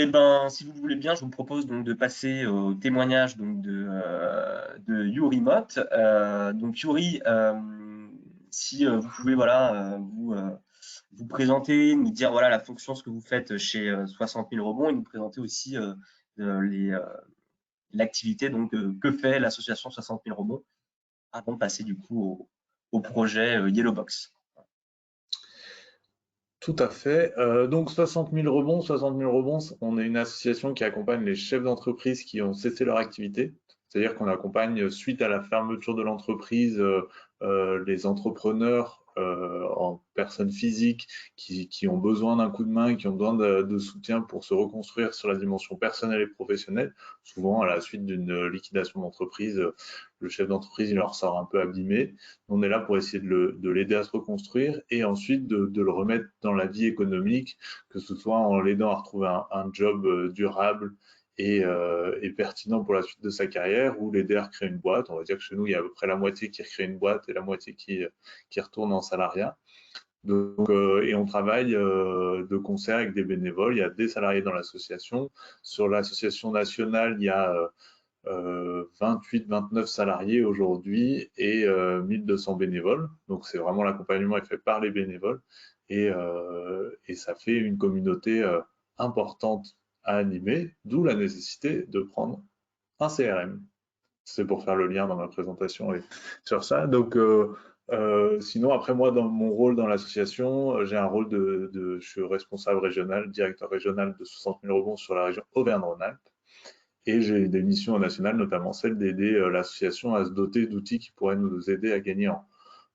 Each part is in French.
Eh ben, si vous voulez bien, je vous propose donc de passer au témoignage donc de Yuri Mott. Donc Yuri, si vous pouvez voilà vous présenter, nous dire voilà la fonction ce que vous faites chez 60 000 rebonds et nous présenter aussi l'activité donc que fait l'association 60 000 rebonds avant de passer du coup au projet Yellowbox. Tout à fait. Donc 60 000 rebonds, 60 000 rebonds, on est une association qui accompagne les chefs d'entreprise qui ont cessé leur activité. C'est-à-dire qu'on accompagne, suite à la fermeture de l'entreprise, les entrepreneurs en personnes physiques qui ont besoin d'un coup de main, qui ont besoin de soutien pour se reconstruire sur la dimension personnelle et professionnelle. Souvent, à la suite d'une liquidation d'entreprise, le chef d'entreprise il leur sort un peu abîmé. On est là pour essayer de l'aider à se reconstruire et ensuite de le remettre dans la vie économique, que ce soit en l'aidant à retrouver un job durable et pertinent pour la suite de sa carrière, ou l'aider à recréer une boîte. On va dire que chez nous, il y a à peu près la moitié qui recrée une boîte et la moitié qui retourne en salariat. Donc, et on travaille de concert avec des bénévoles. Il y a des salariés dans l'association. Sur l'association nationale, il y a 28-29 salariés aujourd'hui et 1200 bénévoles. Donc, c'est vraiment l'accompagnement est fait par les bénévoles et ça fait une communauté importante à animer, d'où la nécessité de prendre un CRM. C'est pour faire le lien dans ma présentation et sur ça. Donc, sinon, après moi, dans mon rôle dans l'association, j'ai un rôle je suis responsable régional, directeur régional de 60 000 rebonds sur la région Auvergne-Rhône-Alpes. Et j'ai des missions nationales, notamment celle d'aider l'association à se doter d'outils qui pourraient nous aider à gagner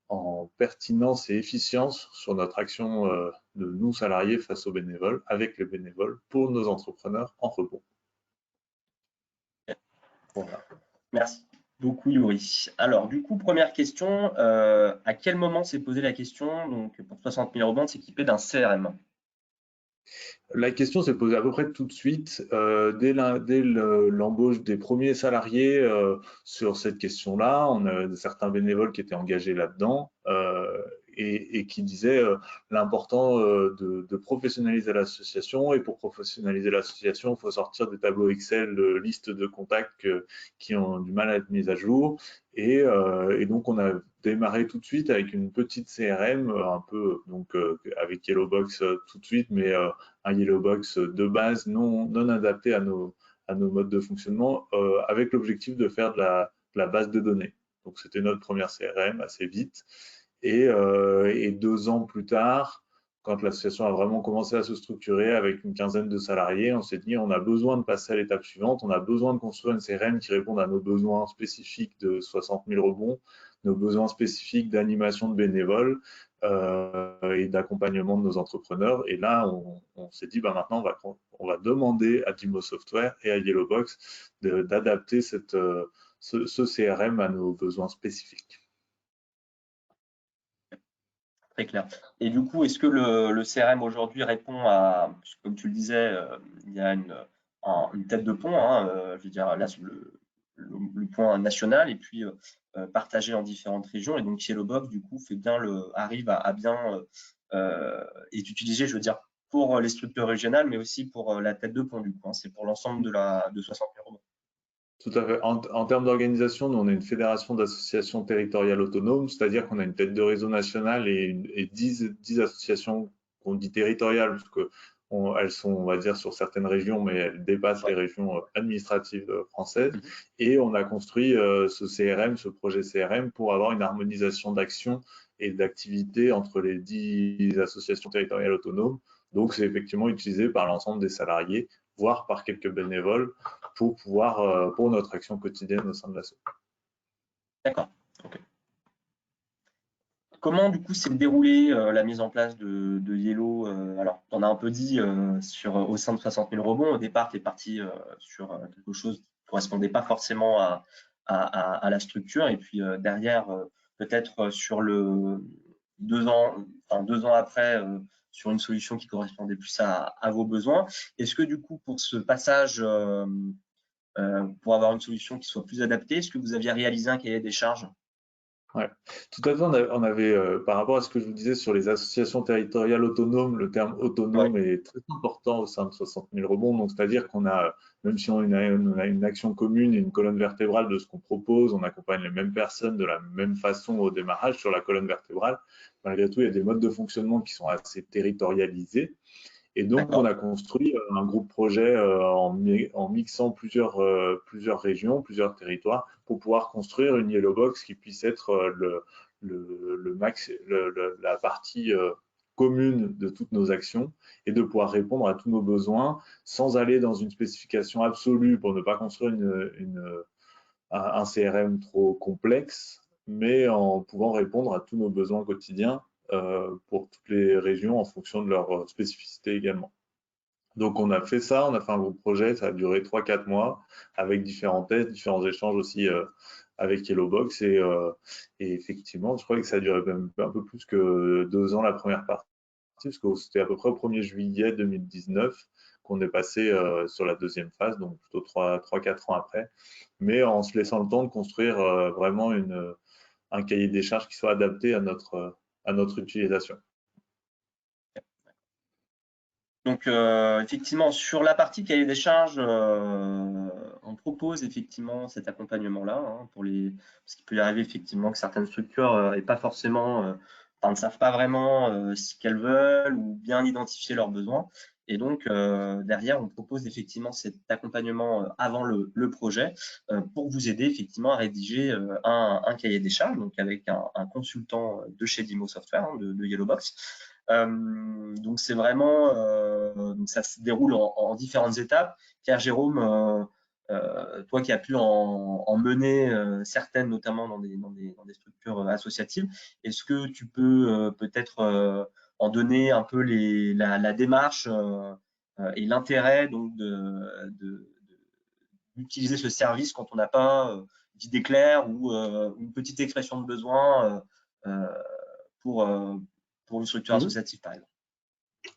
en pertinence et efficience sur notre action de nous salariés face aux bénévoles, avec les bénévoles, pour nos entrepreneurs en rebond. Voilà. Merci beaucoup Yuri. Alors du coup, première question, à quel moment s'est posé la question donc pour 60 000 rebonds de s'équiper d'un CRM? La question s'est posée à peu près tout de suite, dès l'embauche des premiers salariés sur cette question-là. On a certains bénévoles qui étaient engagés là-dedans et qui disaient l'important de professionnaliser l'association. Et pour professionnaliser l'association, il faut sortir des tableaux Excel de listes de contacts qui ont du mal à être mis à jour. Et donc, on a démarré tout de suite avec une petite CRM, un peu donc avec Yellowbox tout de suite, mais un Yellowbox de base non adapté à nos modes de fonctionnement, avec l'objectif de faire de la base de données. Donc, c'était notre première CRM assez vite. Et 2 ans plus tard, quand l'association a vraiment commencé à se structurer avec une quinzaine de salariés, on s'est dit on a besoin de passer à l'étape suivante, on a besoin de construire une CRM qui réponde à nos besoins spécifiques de 60 000 rebonds, nos besoins spécifiques d'animation de bénévoles et d'accompagnement de nos entrepreneurs. Et là, on s'est dit bah, maintenant on va demander à Dimo Software et à Yellowbox d'adapter ce CRM à nos besoins spécifiques. Très clair. Et du coup, est-ce que le CRM aujourd'hui répond à, comme tu le disais, il y a une tête de pont, hein, je veux dire là sur le point national et puis partagé en différentes régions. Et donc Yellowbox du coup arrive à bien est utilisé, je veux dire, pour les structures régionales, mais aussi pour la tête de pont du coup. Hein, c'est pour l'ensemble de 60 000 rebonds. Tout à fait. En termes d'organisation, nous, on est une fédération d'associations territoriales autonomes, c'est-à-dire qu'on a une tête de réseau nationale et 10 associations qu'on dit territoriales, parce que elles sont, on va dire, sur certaines régions, mais elles dépassent les régions administratives françaises. Et on a construit ce CRM, ce projet CRM, pour avoir une harmonisation d'action et d'activité entre les 10 associations territoriales autonomes. Donc, c'est effectivement utilisé par l'ensemble des salariés, voire par quelques bénévoles, pour pouvoir pour notre action quotidienne au sein de l'asso. D'accord. Okay. Comment du coup s'est déroulée la mise en place de Yellow alors, on a un peu dit au sein de 60 000 rebonds. Au départ, tu es parti sur quelque chose qui ne correspondait pas forcément à la structure. Et puis derrière, peut-être sur le 2 ans après, sur une solution qui correspondait plus à vos besoins. Est-ce que du coup, pour ce passage, pour avoir une solution qui soit plus adaptée, est-ce que vous aviez réalisé un cahier des charges? Ouais, tout à fait. On avait, par rapport à ce que je vous disais sur les associations territoriales autonomes, le terme Ouais, autonome est très important au sein de 60 000 rebonds. Donc, c'est-à-dire qu'on a, même si on a une action commune et une colonne vertébrale de ce qu'on propose, on accompagne les mêmes personnes de la même façon au démarrage sur la colonne vertébrale. Malgré tout, il y a des modes de fonctionnement qui sont assez territorialisés. Et donc, on d'accord. a construit un groupe projet en mixant plusieurs régions, plusieurs territoires, pour pouvoir construire une Yellow Box qui puisse être la partie commune de toutes nos actions et de pouvoir répondre à tous nos besoins sans aller dans une spécification absolue pour ne pas construire un CRM trop complexe, mais en pouvant répondre à tous nos besoins quotidiens pour toutes les régions en fonction de leur spécificité également. Donc on a fait ça, on a fait un gros projet, ça a duré 3-4 mois avec différents tests, différents échanges aussi avec Yellowbox et effectivement, je crois que ça a duré même un peu plus que 2 ans la première partie, parce que c'était à peu près au 1er juillet 2019 qu'on est passé sur la deuxième phase, donc plutôt 3-4 ans après, mais en se laissant le temps de construire vraiment un cahier des charges qui soit adapté à notre utilisation. Donc, effectivement, sur la partie cahier des charges, on propose effectivement cet accompagnement-là, hein, parce qu'il peut y arriver effectivement que certaines structures enfin, ne savent pas vraiment ce qu'elles veulent ou bien identifier leurs besoins. Et donc, derrière, on propose effectivement cet accompagnement avant le projet pour vous aider effectivement à rédiger un cahier des charges, donc avec un consultant de chez Dimo Software, hein, de Yellowbox. Donc c'est vraiment, donc ça se déroule en différentes étapes. Pierre Jérôme, toi qui as pu en mener certaines, notamment dans des structures associatives, est-ce que tu peux peut-être en donner un peu la démarche et l'intérêt donc d'utiliser ce service quand on n'a pas d'idée claire ou une petite expression de besoin pour, euh, pour une structure Mhm. associative, par exemple.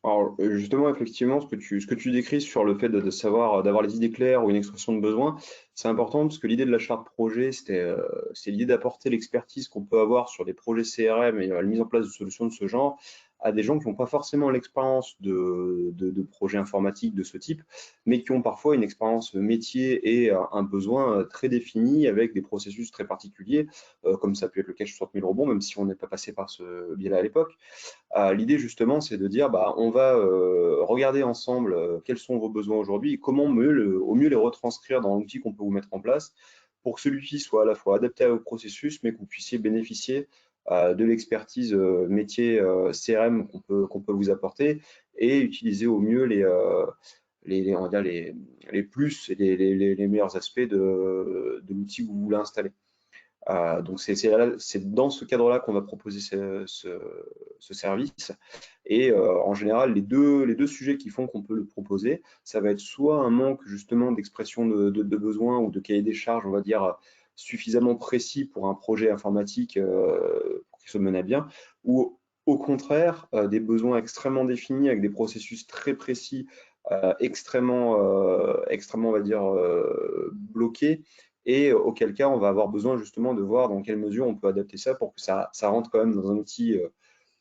Alors justement, effectivement, ce que tu décris sur le fait de savoir, d'avoir les idées claires ou une expression de besoin, c'est important parce que l'idée de la charte projet, c'est l'idée d'apporter l'expertise qu'on peut avoir sur des projets CRM et la mise en place de solutions de ce genre à des gens qui n'ont pas forcément l'expérience de projets informatiques de ce type, mais qui ont parfois une expérience métier et un besoin très défini avec des processus très particuliers, comme ça peut être le cas chez 60 000 rebonds, même si on n'est pas passé par ce biais-là à l'époque. L'idée justement, c'est de dire, bah, on va regarder ensemble quels sont vos besoins aujourd'hui et comment au mieux les retranscrire dans l'outil qu'on peut vous mettre en place pour que celui-ci soit à la fois adapté à vos processus, mais que vous puissiez bénéficier de l'expertise métier CRM qu'on peut vous apporter et utiliser au mieux on va dire les plus et les meilleurs aspects de l'outil que vous voulez installer. Donc c'est dans ce cadre-là qu'on va proposer ce service. Et en général, les deux sujets qui font qu'on peut le proposer, ça va être soit un manque justement d'expression de besoin ou de cahier des charges, on va dire, suffisamment précis pour un projet informatique pour qu'il se mène à bien, ou au contraire, des besoins extrêmement définis avec des processus très précis, extrêmement, on va dire, bloqués et auquel cas on va avoir besoin justement de voir dans quelle mesure on peut adapter ça pour que ça rentre quand même dans un outil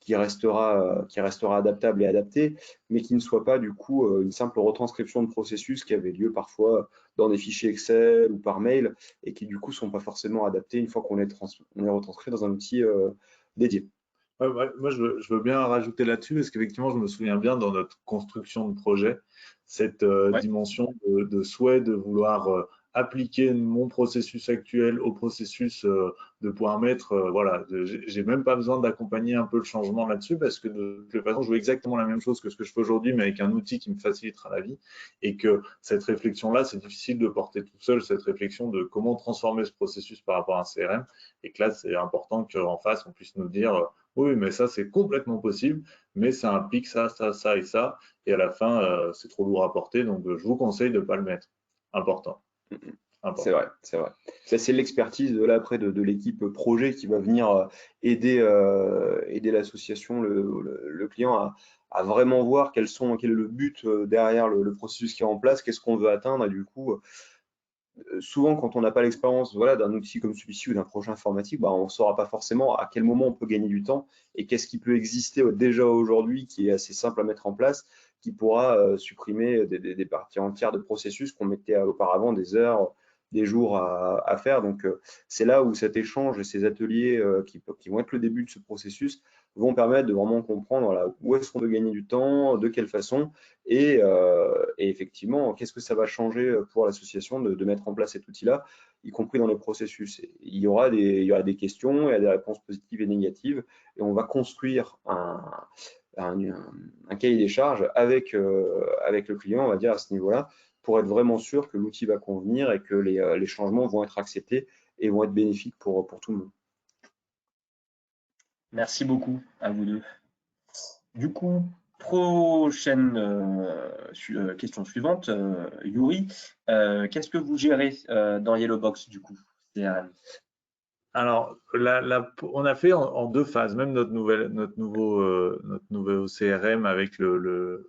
qui restera adaptable et adapté, mais qui ne soit pas du coup une simple retranscription de processus qui avait lieu parfois dans des fichiers Excel ou par mail et qui du coup ne sont pas forcément adaptés une fois qu'on les retranscrit dans un outil dédié. Ouais, ouais, moi, je veux bien rajouter là-dessus parce qu'effectivement, je me souviens bien dans notre construction de projet, cette Ouais. dimension de souhait de vouloir appliquer mon processus actuel au processus de pouvoir mettre, voilà, j'ai même pas besoin d'accompagner un peu le changement là-dessus parce que de toute façon, je veux exactement la même chose que ce que je fais aujourd'hui, mais avec un outil qui me facilitera la vie et que cette réflexion-là, c'est difficile de porter tout seul, cette réflexion de comment transformer ce processus par rapport à un CRM et que là, c'est important qu'en face, on puisse nous dire oui, mais ça, c'est complètement possible, mais ça implique ça, ça, ça et ça. Et à la fin, c'est trop lourd à porter, donc je vous conseille de ne pas le mettre. Important, C'est important. vrai, c'est vrai. Ça, c'est l'expertise de là après de l'équipe projet qui va venir aider l'association, le client à vraiment voir quel est le but derrière le processus qui est en place, qu'est-ce qu'on veut atteindre et du coup souvent, quand on n'a pas l'expérience voilà, d'un outil comme celui-ci ou d'un projet informatique, bah, on ne saura pas forcément à quel moment on peut gagner du temps et qu'est-ce qui peut exister déjà aujourd'hui qui est assez simple à mettre en place, qui pourra supprimer des parties entières de processus qu'on mettait auparavant des heures, des jours à faire. Donc, c'est là où cet échange et ces ateliers qui vont être le début de ce processus vont permettre de vraiment comprendre voilà, où est-ce qu'on peut gagner du temps, de quelle façon, et effectivement, qu'est-ce que ça va changer pour l'association de mettre en place cet outil-là, y compris dans les processus. Il y aura des questions, il y a des réponses positives et négatives, et on va construire un cahier des charges avec le client, on va dire, à ce niveau-là, pour être vraiment sûr que l'outil va convenir et que les changements vont être acceptés et vont être bénéfiques pour tout le monde. Merci beaucoup à vous deux. Du coup, prochaine question suivante, Yuri. Qu'est-ce que vous gérez dans Yellowbox du coup, CRM? Alors, on a fait en deux phases, même notre nouveau CRM avec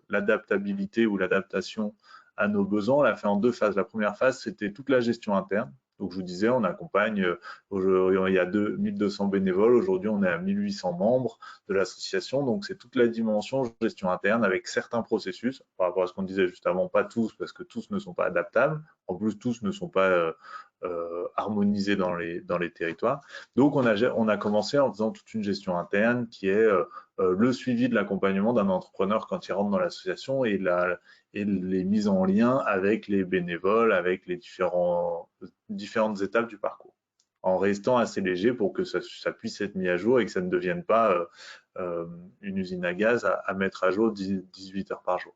l'adaptabilité ou l'adaptation à nos besoins, on l'a fait en deux phases. La première phase, c'était toute la gestion interne. Donc, je vous disais, on accompagne, il y a 1200 bénévoles, aujourd'hui on est à 1800 membres de l'association, donc c'est toute la dimension gestion interne avec certains processus, par rapport à ce qu'on disait juste avant, pas tous, parce que tous ne sont pas adaptables, en plus tous ne sont pas harmonisés dans les territoires. Donc on a commencé en faisant toute une gestion interne qui est le suivi de l'accompagnement d'un entrepreneur quand il rentre dans l'association et les mises en lien avec les bénévoles, avec les différentes étapes du parcours, en restant assez léger pour que ça puisse être mis à jour et que ça ne devienne pas une usine à gaz à mettre à jour 18 heures par jour.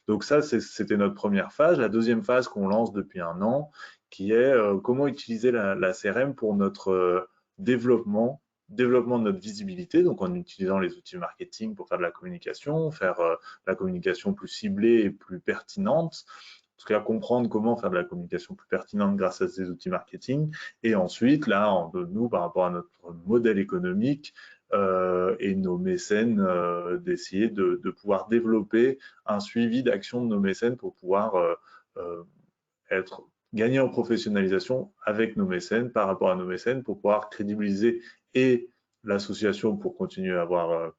Donc ça, c'était notre première phase. La deuxième phase qu'on lance depuis un an, qui est comment utiliser la CRM pour notre développement de notre visibilité, donc en utilisant les outils marketing pour faire de la communication, faire la communication plus ciblée et plus pertinente, en tout cas comprendre comment faire de la communication plus pertinente grâce à ces outils marketing, et ensuite, là, nous, par rapport à notre modèle économique et nos mécènes, d'essayer de pouvoir développer un suivi d'action de nos mécènes pour pouvoir gagner en professionnalisation avec nos mécènes, par rapport à nos mécènes, pour pouvoir crédibiliser et l'association pour continuer à avoir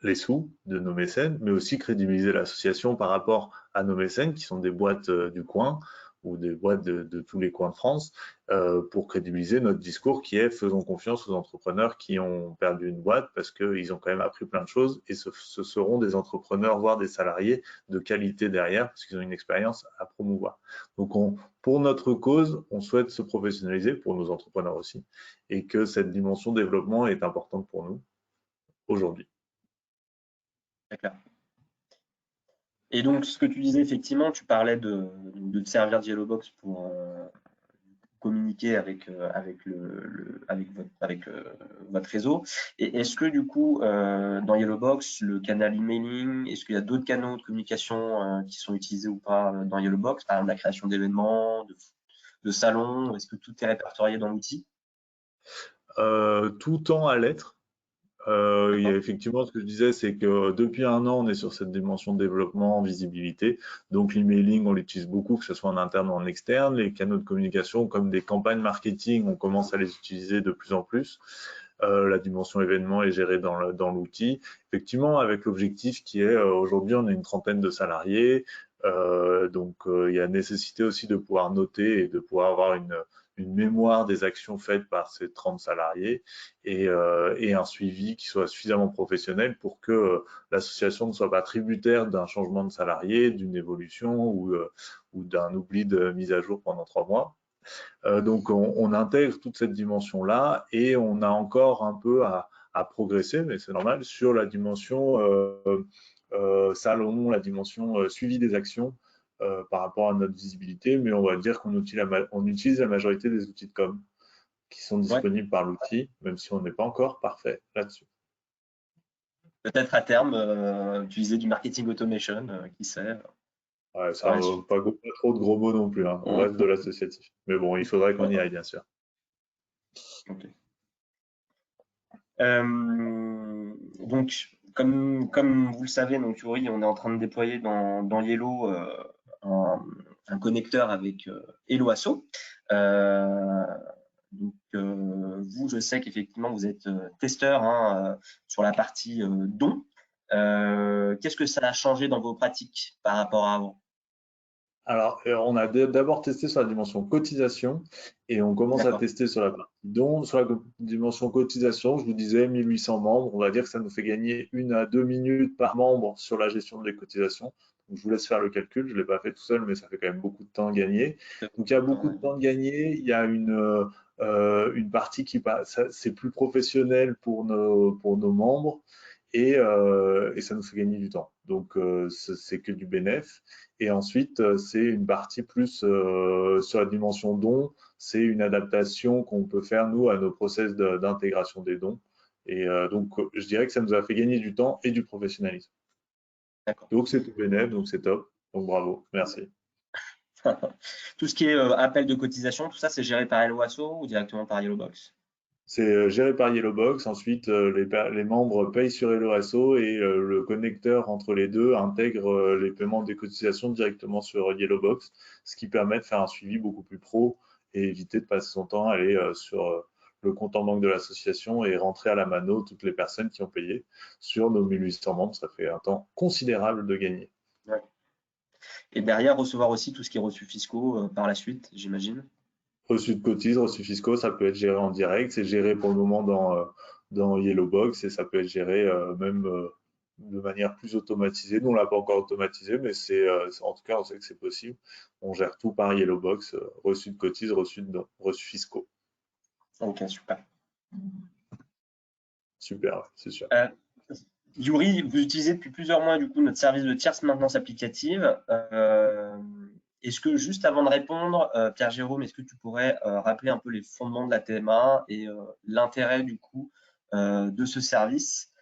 les sous de nos mécènes, mais aussi crédibiliser l'association par rapport à nos mécènes qui sont des boîtes du coin ou des boîtes de tous les coins de France, pour crédibiliser notre discours qui est faisons confiance aux entrepreneurs qui ont perdu une boîte parce qu'ils ont quand même appris plein de choses et ce seront des entrepreneurs, voire des salariés de qualité derrière parce qu'ils ont une expérience à promouvoir. Donc pour notre cause, on souhaite se professionnaliser, pour nos entrepreneurs aussi, et que cette dimension développement est importante pour nous aujourd'hui. C'est clair. Et donc, ce que tu disais, effectivement, tu parlais de te servir de Yellowbox pour communiquer avec votre réseau. Et est-ce que du coup, dans Yellowbox, le canal emailing, est-ce qu'il y a d'autres canaux de communication qui sont utilisés ou pas dans Yellowbox, par exemple la création d'événements, de salons, est-ce que tout est répertorié dans l'outil? Tout tend à l'être. Il y a effectivement, ce que je disais, c'est que depuis un an, on est sur cette dimension de développement, visibilité. Donc l'emailing, on l'utilise beaucoup, que ce soit en interne ou en externe. Les canaux de communication, comme des campagnes marketing, on commence à les utiliser de plus en plus. La dimension événement est gérée dans l'outil. Effectivement, avec l'objectif qui est, aujourd'hui, on a une trentaine de salariés. Donc il y a nécessité aussi de pouvoir noter et de pouvoir avoir une mémoire des actions faites par ces 30 salariés et un suivi qui soit suffisamment professionnel pour que l'association ne soit pas tributaire d'un changement de salarié, d'une évolution ou d'un oubli de mise à jour pendant 3 mois. Donc on intègre toute cette dimension-là et on a encore un peu à progresser, mais c'est normal, sur la dimension salon, la dimension suivi des actions par rapport à notre visibilité, mais on va dire qu'on utilise la majorité des outils de com qui sont disponibles par l'outil, même si on n'est pas encore parfait là-dessus. Peut-être à terme, utiliser du marketing automation, qui sait. Ouais, ça pas trop de gros mots non plus, hein. On reste de l'associatif. Mais bon, il faudrait qu'on y aille, bien sûr. Okay. Donc, comme vous le savez, donc Yuri, on est en train de déployer dans Yellow un connecteur avec Hello Asso. Donc, vous, je sais qu'effectivement, vous êtes testeur hein, sur la partie dons. Qu'est-ce que ça a changé dans vos pratiques par rapport à avant? Alors, on a d'abord testé sur la dimension cotisation et on commence à tester sur la partie don. Sur la dimension cotisation, je vous disais 1800 membres, on va dire que ça nous fait gagner 1 à 2 minutes par membre sur la gestion des cotisations. Donc, je vous laisse faire le calcul, je ne l'ai pas fait tout seul, mais ça fait quand même beaucoup de temps gagné. Donc, il y a beaucoup de temps gagné, il y a une partie qui passe, c'est plus professionnel pour nos membres et ça nous fait gagner du temps. Donc, c'est que du bénéf. Et ensuite, c'est une partie plus sur la dimension don. C'est une adaptation qu'on peut faire, nous, à nos process d'intégration des dons. Et donc, je dirais que ça nous a fait gagner du temps et du professionnalisme. Donc, c'est tout bénéf, donc c'est top. Donc, bravo, merci. Tout ce qui est appel de cotisation, tout ça, c'est géré par Hello Asso ou directement par Yellowbox? C'est géré par Yellowbox. Ensuite, les membres payent sur Hello Asso et le connecteur entre les deux intègre les paiements des cotisations directement sur Yellowbox, ce qui permet de faire un suivi beaucoup plus pro et éviter de passer son temps à aller sur le compte en banque de l'association et rentrer à la mano toutes les personnes qui ont payé. Sur nos 1800 membres, ça fait un temps considérable de gagner. Ouais. Et derrière, recevoir aussi tout ce qui est reçus fiscaux par la suite, j'imagine. Reçus de cotises, reçus fiscaux, ça peut être géré en direct. C'est géré pour le moment dans Yellowbox et ça peut être géré même de manière plus automatisée. Nous, on l'a pas encore automatisé, mais en tout cas, on sait que c'est possible. On gère tout par Yellowbox, reçus de cotises, reçus fiscaux. Ok, super. Super, ouais, c'est sûr. Yuri, vous utilisez depuis plusieurs mois du coup notre service de tierce maintenance applicative. Est-ce que juste avant de répondre, Pierre-Jérôme, est-ce que tu pourrais rappeler un peu les fondements de la TMA et l'intérêt du coup de ce service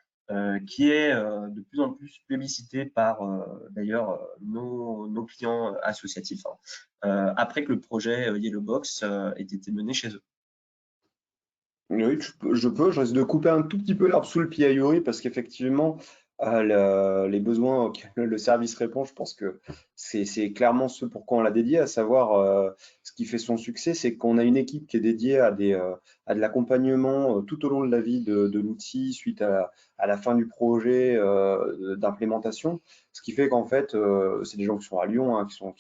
qui est de plus en plus plébiscité par d'ailleurs nos clients associatifs après que le projet Yellowbox ait été mené chez eux? Oui, je risque de couper un tout petit peu l'arbre sous le pied à Yuri parce qu'effectivement, les besoins auxquels le service répond, je pense que c'est clairement ce pourquoi on l'a dédié, à savoir ce qui fait son succès, c'est qu'on a une équipe qui est dédiée à de l'accompagnement tout au long de la vie de l'outil suite à la fin du projet d'implémentation, ce qui fait qu'en fait, c'est des gens qui sont à Lyon, hein, qui sont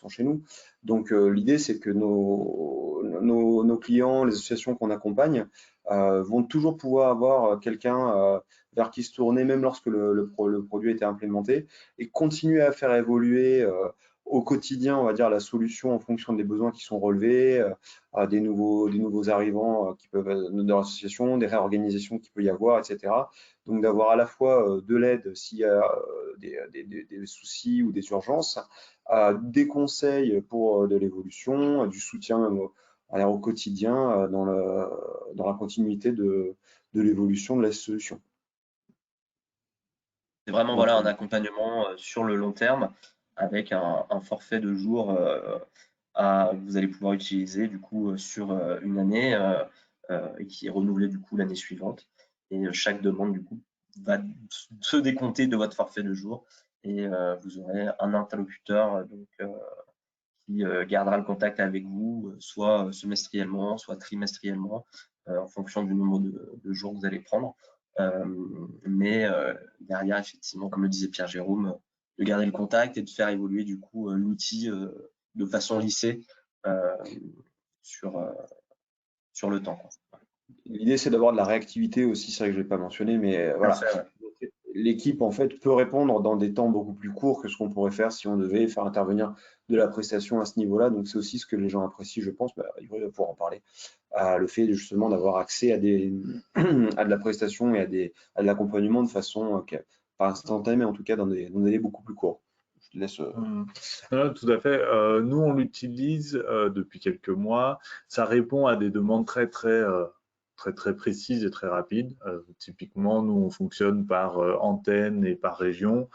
chez nous. Donc l'idée, c'est que nos clients, les associations qu'on accompagne, vont toujours pouvoir avoir quelqu'un vers qui se tourner, même lorsque le produit a été implémenté, et continuer à faire évoluer au quotidien, on va dire, la solution en fonction des besoins qui sont relevés, des nouveaux arrivants qui peuvent dans l'association, des réorganisations qu'il peut y avoir, etc. Donc d'avoir à la fois de l'aide s'il y a des soucis ou des urgences, des conseils pour de l'évolution, du soutien même au quotidien dans la continuité de l'évolution de la solution. C'est vraiment voilà, un accompagnement sur le long terme avec un forfait de jours que vous allez pouvoir utiliser du coup sur une année et qui est renouvelé du coup l'année suivante. Et chaque demande du coup va se décompter de votre forfait de jours et vous aurez un interlocuteur qui gardera le contact avec vous, soit semestriellement, soit trimestriellement, en fonction du nombre de jours que vous allez prendre. Mais derrière, effectivement, comme le disait Pierre-Jérôme, de garder le contact et de faire évoluer du coup l'outil de façon lissée sur le temps, quoi. L'idée, c'est d'avoir de la réactivité aussi, c'est vrai que je ne l'ai pas mentionné, mais voilà. Fait, ouais. L'équipe, en fait, peut répondre dans des temps beaucoup plus courts que ce qu'on pourrait faire si on devait faire intervenir de la prestation à ce niveau-là. Donc, c'est aussi ce que les gens apprécient, je pense. Yuri va pouvoir en parler. Le fait justement d'avoir accès à de la prestation et à de l'accompagnement de façon pas instantanée, mais en tout cas dans des délais beaucoup plus courts. Je te laisse. Tout à fait. Nous, on l'utilise depuis quelques mois. Ça répond à des demandes très précises et très rapides. Typiquement, nous, on fonctionne par antenne et par région.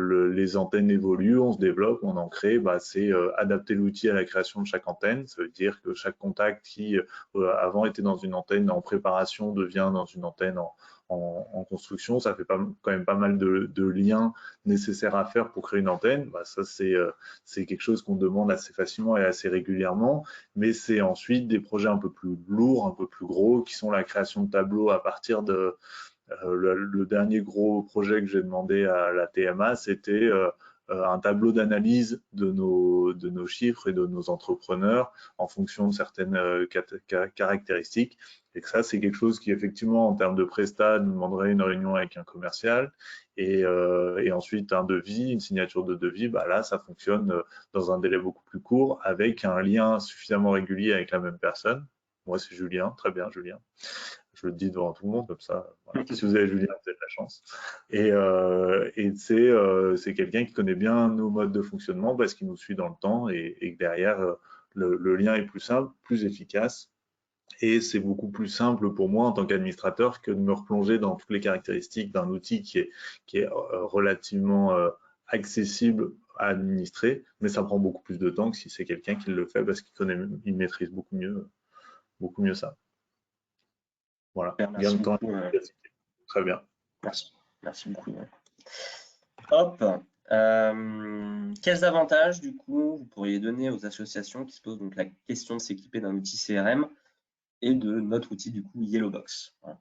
les antennes évoluent, on se développe, on en crée, c'est adapter l'outil à la création de chaque antenne. Ça veut dire que chaque contact qui avant était dans une antenne en préparation devient dans une antenne en construction. Ça fait quand même pas mal de liens nécessaires à faire pour créer une antenne. Ça, c'est quelque chose qu'on demande assez facilement et assez régulièrement, mais c'est ensuite des projets un peu plus lourds, un peu plus gros, qui sont la création de tableaux à partir de le dernier gros projet que j'ai demandé à la TMA, c'était un tableau d'analyse de nos chiffres et de nos entrepreneurs en fonction de certaines caractéristiques. Et que ça, c'est quelque chose qui, effectivement, en termes de prestat, nous demanderait une réunion avec un commercial et ensuite un devis, une signature de devis. Là, ça fonctionne dans un délai beaucoup plus court avec un lien suffisamment régulier avec la même personne. Moi, c'est Julien. Très bien, Julien. Je le dis devant tout le monde, comme ça. Voilà. Si vous avez Julien, vous avez de la chance. Et c'est quelqu'un qui connaît bien nos modes de fonctionnement parce qu'il nous suit dans le temps et que derrière, le lien est plus simple, plus efficace. Et c'est beaucoup plus simple pour moi en tant qu'administrateur que de me replonger dans toutes les caractéristiques d'un outil qui est relativement accessible à administrer, mais ça prend beaucoup plus de temps que si c'est quelqu'un qui le fait parce qu'il maîtrise beaucoup mieux ça. Voilà, gain de temps. Très bien. Merci beaucoup. Hop. Quels avantages, du coup, vous pourriez donner aux associations qui se posent donc la question de s'équiper d'un outil CRM et de notre outil, du coup, Yellowbox? Voilà.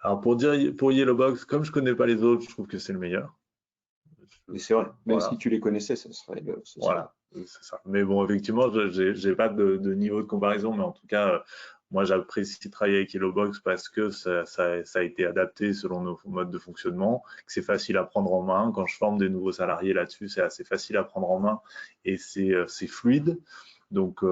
Alors, pour Yellowbox, comme je ne connais pas les autres, je trouve que c'est le meilleur. Mais c'est vrai, même si tu les connaissais, ça serait. Voilà, c'est ça. Mais bon, effectivement, je n'ai pas de niveau de comparaison, mais en tout cas, moi, j'apprécie travailler avec Yellowbox parce que ça a été adapté selon nos modes de fonctionnement, que c'est facile à prendre en main. Quand je forme des nouveaux salariés là-dessus, c'est assez facile à prendre en main et c'est fluide. Donc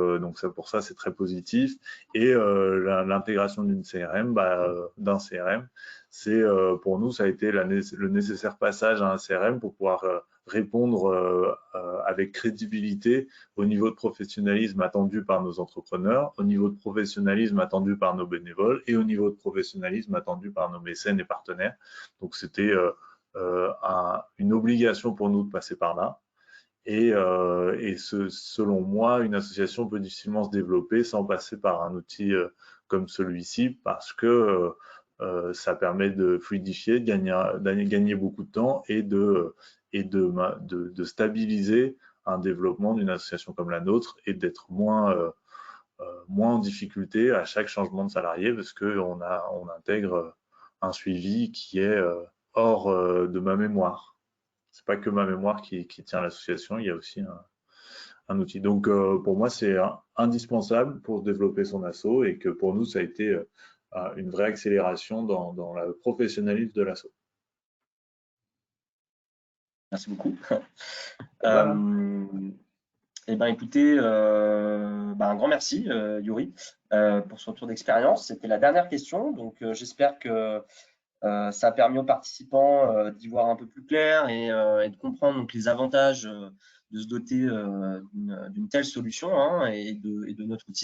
pour ça, c'est très positif. Et l'intégration d'un CRM, c'est pour nous, ça a été le nécessaire passage à un CRM pour pouvoir répondre avec crédibilité au niveau de professionnalisme attendu par nos entrepreneurs, au niveau de professionnalisme attendu par nos bénévoles et au niveau de professionnalisme attendu par nos mécènes et partenaires. Donc c'était une obligation pour nous de passer par là. Et selon moi, une association peut difficilement se développer sans passer par un outil comme celui-ci parce que ça permet de fluidifier, de gagner beaucoup de temps et de stabiliser un développement d'une association comme la nôtre et d'être moins en difficulté à chaque changement de salarié parce qu'on intègre un suivi qui est hors de ma mémoire. C'est pas que ma mémoire qui tient l'association, il y a aussi un outil. Donc pour moi, c'est indispensable pour développer son asso et que pour nous, ça a été une vraie accélération dans le professionnalisme de l'asso. Merci beaucoup. Voilà. Eh ben, écoutez, un grand merci, Yuri, pour ce retour d'expérience. C'était la dernière question, donc j'espère que ça a permis aux participants d'y voir un peu plus clair et de comprendre donc, les avantages de se doter d'une telle solution et de notre outil.